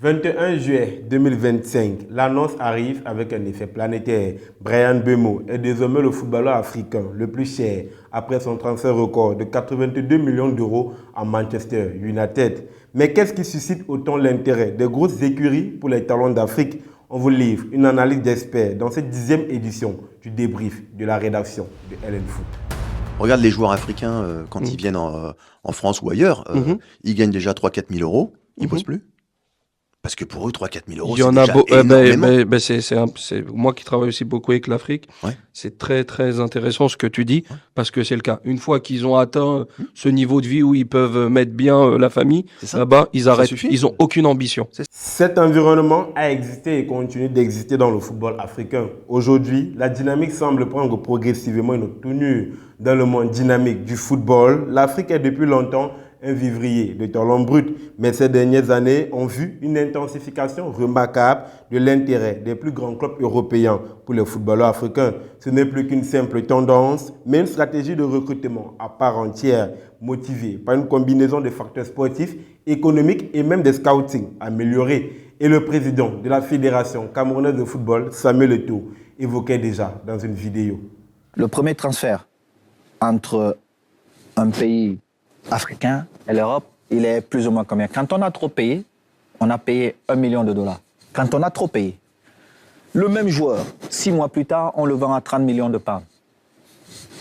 21 juillet 2025, l'annonce arrive avec un effet planétaire. Bryan Mbeumo est désormais le footballeur africain le plus cher après son transfert record de 82 millions d'euros à Manchester United. Mais qu'est-ce qui suscite autant l'intérêt des grosses écuries pour les talents d'Afrique? On vous livre une analyse d'experts dans cette 10e édition du débrief de la rédaction de LN Foot. Regarde les joueurs africains quand ils viennent en France ou ailleurs, ils gagnent déjà 3-4 000 euros, ils ne bossent plus. Parce que pour eux, 3-4 000 euros, c'est déjà énormément. C'est moi qui travaille aussi beaucoup avec l'Afrique. Ouais. C'est très, très intéressant ce que tu dis, parce que c'est le cas. Une fois qu'ils ont atteint ce niveau de vie où ils peuvent mettre bien la famille, là-bas, ils arrêtent. Ils n'ont aucune ambition. Cet environnement a existé et continue d'exister dans le football africain. Aujourd'hui, la dynamique semble prendre progressivement une autre tournure. Dans le monde dynamique du football, l'Afrique est depuis longtemps un vivrier de talents bruts, mais ces dernières années ont vu une intensification remarquable de l'intérêt des plus grands clubs européens pour les footballeurs africains. Ce n'est plus qu'une simple tendance, mais une stratégie de recrutement à part entière, motivée par une combinaison de facteurs sportifs, économiques et même des scouting améliorés. Et le président de la Fédération camerounaise de football, Samuel Eto'o, évoquait déjà dans une vidéo. Le premier transfert entre un pays africain et l'Europe, il est plus ou moins combien? Quand on a trop payé, on a payé $1 million. Quand on a trop payé, le même joueur, 6 mois plus tard, on le vend à 30 millions de pounds.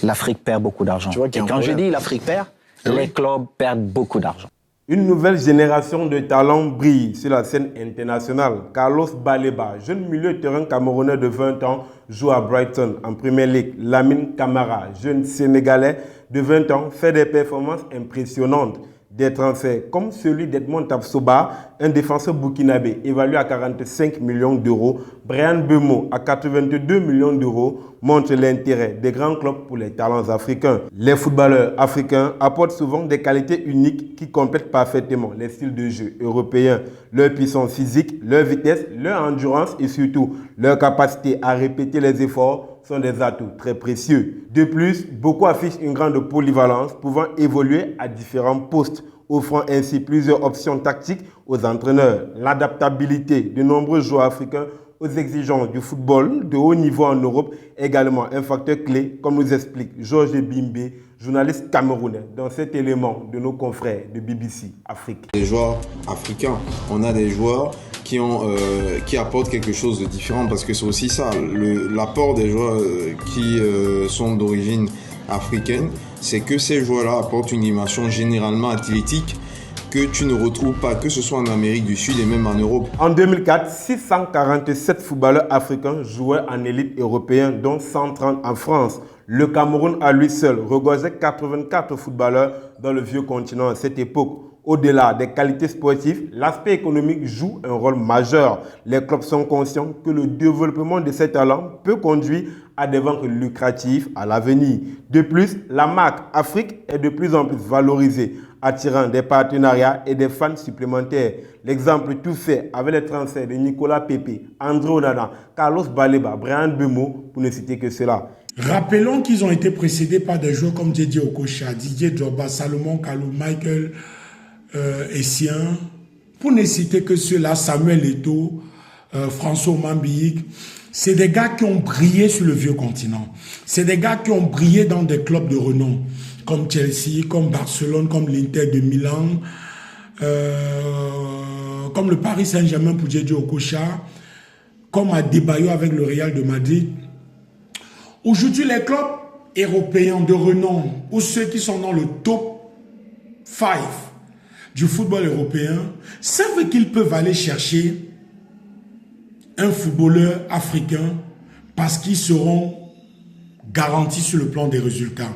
L'Afrique perd beaucoup d'argent. Et quand je dis l'Afrique perd, les clubs perdent beaucoup d'argent. Une nouvelle génération de talents brille sur la scène internationale. Carlos Baleba, jeune milieu de terrain camerounais de 20 ans, joue à Brighton en Premier League. Lamine Camara, jeune Sénégalais de 20 ans, fait des performances impressionnantes. Des transferts comme celui d'Edmond Tapsoba, un défenseur burkinabé évalué à 45 millions d'euros, Bryan Mbeumo à 82 millions d'euros, montrent l'intérêt des grands clubs pour les talents africains. Les footballeurs africains apportent souvent des qualités uniques qui complètent parfaitement les styles de jeu européens. Leur puissance physique, leur vitesse, leur endurance et surtout leur capacité à répéter les efforts sont des atouts très précieux. De plus, beaucoup affichent une grande polyvalence pouvant évoluer à différents postes, offrant ainsi plusieurs options tactiques aux entraîneurs. L'adaptabilité de nombreux joueurs africains aux exigences du football de haut niveau en Europe est également un facteur clé, comme nous explique Georges Bimbe, journaliste camerounais, dans cet élément de nos confrères de BBC Afrique. Les joueurs africains, on a des joueurs qui apportent quelque chose de différent, parce que c'est aussi ça, l'apport des joueurs qui sont d'origine africaine, c'est que ces joueurs-là apportent une dimension généralement athlétique que tu ne retrouves pas, que ce soit en Amérique du Sud et même en Europe. En 2004, 647 footballeurs africains jouaient en élite européenne, dont 130 en France. Le Cameroun à lui seul regorgeait 84 footballeurs dans le vieux continent à cette époque. Au-delà des qualités sportives, l'aspect économique joue un rôle majeur. Les clubs sont conscients que le développement de ces talents peut conduire à des ventes lucratives à l'avenir. De plus, la marque Afrique est de plus en plus valorisée, attirant des partenariats et des fans supplémentaires. L'exemple tout fait avec les transferts de Nicolas Pepe, André Onana, Carlos Baleba, Bryan Mbeumo, pour ne citer que cela. Rappelons qu'ils ont été précédés par des joueurs comme Didier Okocha, Didier Drogba, Salomon Kalou, Michael Essien, pour ne citer que ceux-là, Samuel Eto'o, François Mambiik. C'est des gars qui ont brillé sur le vieux continent. C'est des gars qui ont brillé dans des clubs de renom, comme Chelsea, comme Barcelone, comme l'Inter de Milan, comme le Paris Saint-Germain pour Didier Okocha, comme Adebayo avec le Real de Madrid. Aujourd'hui, les clubs européens de renom, ou ceux qui sont dans le top 5 du football européen, savent qu'ils peuvent aller chercher un footballeur africain parce qu'ils seront garantis sur le plan des résultats.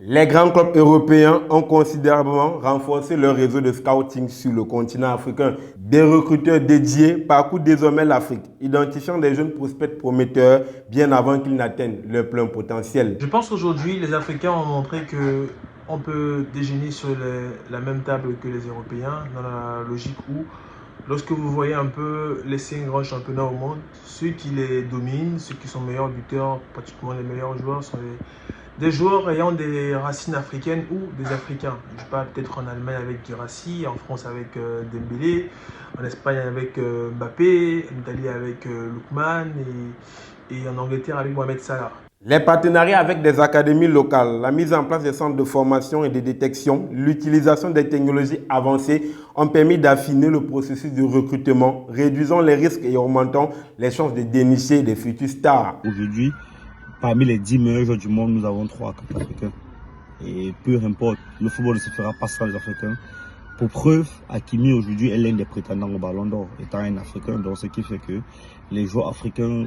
Les grands clubs européens ont considérablement renforcé leur réseau de scouting sur le continent africain. Des recruteurs dédiés parcourent désormais l'Afrique, identifiant des jeunes prospects prometteurs bien avant qu'ils n'atteignent leur plein potentiel. Je pense qu'aujourd'hui, les Africains ont montré qu'on peut déjeuner sur la même table que les Européens, dans la logique où, lorsque vous voyez un peu les 5 grands championnats au monde, ceux qui les dominent, ceux qui sont meilleurs buteurs, pratiquement les meilleurs joueurs, sont des joueurs ayant des racines africaines ou des Africains. Je parle peut-être en Allemagne avec Guirassy, en France avec Dembélé, en Espagne avec Mbappé, en Italie avec Lookman et en Angleterre avec Mohamed Salah. Les partenariats avec des académies locales, la mise en place des centres de formation et de détection, l'utilisation des technologies avancées ont permis d'affiner le processus de recrutement, réduisant les risques et augmentant les chances de dénicher des futurs stars. Aujourd'hui, parmi les 10 meilleurs joueurs du monde, nous avons 3 Africains. Et peu importe, le football ne se fera pas sans les Africains. Pour preuve, Hakimi aujourd'hui est l'un des prétendants au Ballon d'Or, étant un Africain, donc ce qui fait que les joueurs africains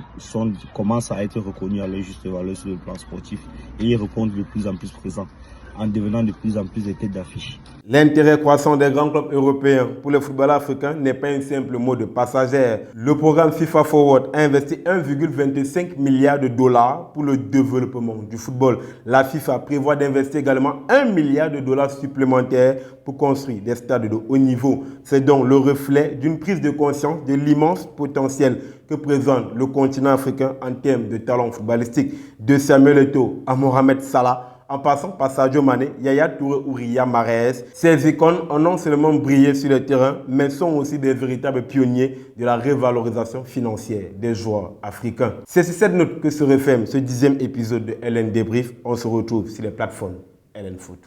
commencent à être reconnus à leur juste valeur sur le plan sportif et ils répondent de plus en plus présents, en devenant de plus en plus des têtes d'affiche. L'intérêt croissant des grands clubs européens pour le football africain n'est pas un simple mot de passagère. Le programme FIFA Forward a investi 1,25 milliard de dollars pour le développement du football. La FIFA prévoit d'investir également 1 milliard de dollars supplémentaires pour construire des stades de haut niveau. C'est donc le reflet d'une prise de conscience de l'immense potentiel que présente le continent africain en termes de talent footballistique. De Samuel Eto'o à Mohamed Salah, en passant par Sadio Mané, Yaya Touré ou Riyad Mahrez, ces icônes ont non seulement brillé sur le terrain, mais sont aussi des véritables pionniers de la revalorisation financière des joueurs africains. C'est sur cette note que se referme ce 10e épisode de LN Débrief. On se retrouve sur les plateformes LN Foot.